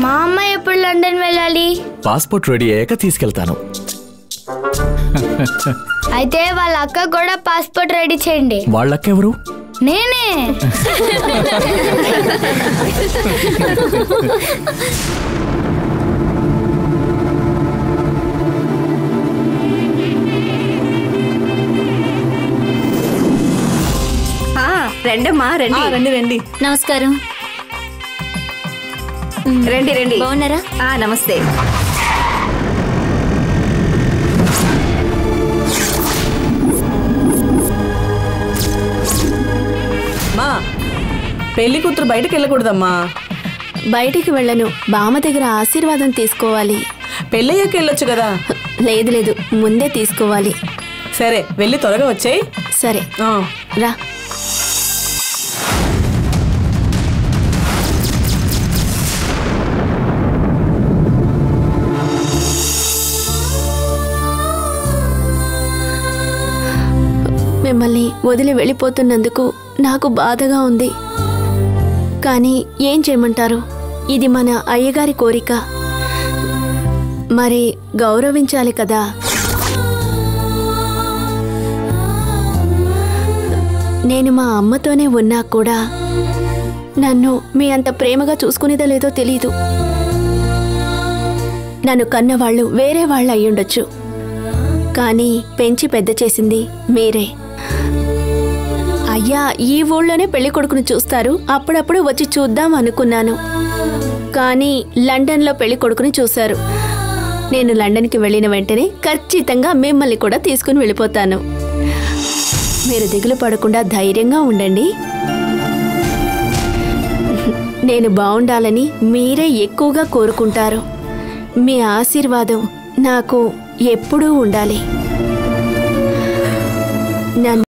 మా అమ్మ ఎప్పుడు లండన్ వెళ్ళాలి? పాస్పోర్ట్ రెడీ అయ్యాక తీసుకెళ్తాను. అయితే వాళ్ళ అక్క కూడా పాస్పోర్ట్ రెడీ చేయండి. వాళ్ళ అక్క ఎవరు? నేనే. రండమ్మా, రండి రండి రండి. నమస్కారం. రండి రండి. బాగున్నారా? నమస్తే. మా పెళ్లి కూతురు బయటకు వెళ్ళకూడదమ్మా. బయటికి వెళ్ళను, బామ్మ దగ్గర ఆశీర్వాదం తీసుకోవాలి. పెళ్ళయ్యాక వెళ్ళొచ్చు కదా. లేదు లేదు, ముందే తీసుకోవాలి. సరే వెళ్ళి త్వరగా వచ్చాయి. సరే రా. మిమ్మల్ని వదిలి వెళ్ళిపోతున్నందుకు నాకు బాధగా ఉంది. కానీ ఏం చేయమంటారు, ఇది మన అయ్యగారి కోరిక, మరి గౌరవించాలి కదా. నేను మా అమ్మతోనే ఉన్నా కూడా నన్ను మీ అంత ప్రేమగా చూసుకునేదో లేదో తెలీదు. నన్ను కన్నవాళ్ళు వేరే వాళ్ళు అయ్యుండొచ్చు, కానీ పెంచి పెద్ద చేసింది మీరే. అయ్యా ఈ ఊళ్ళోనే పెళ్లి కొడుకును చూస్తారు, అప్పుడప్పుడు వచ్చి చూద్దాం అనుకున్నాను. కానీ లండన్లో పెళ్లి కొడుకుని చూశారు. నేను లండన్కి వెళ్ళిన వెంటనే ఖచ్చితంగా మిమ్మల్ని కూడా తీసుకుని వెళ్ళిపోతాను. మీరు దిగులు పడకుండా ధైర్యంగా ఉండండి. నేను బాగుండాలని మీరే ఎక్కువగా కోరుకుంటారు. మీ ఆశీర్వాదం నాకు ఎప్పుడూ ఉండాలి. నన్ను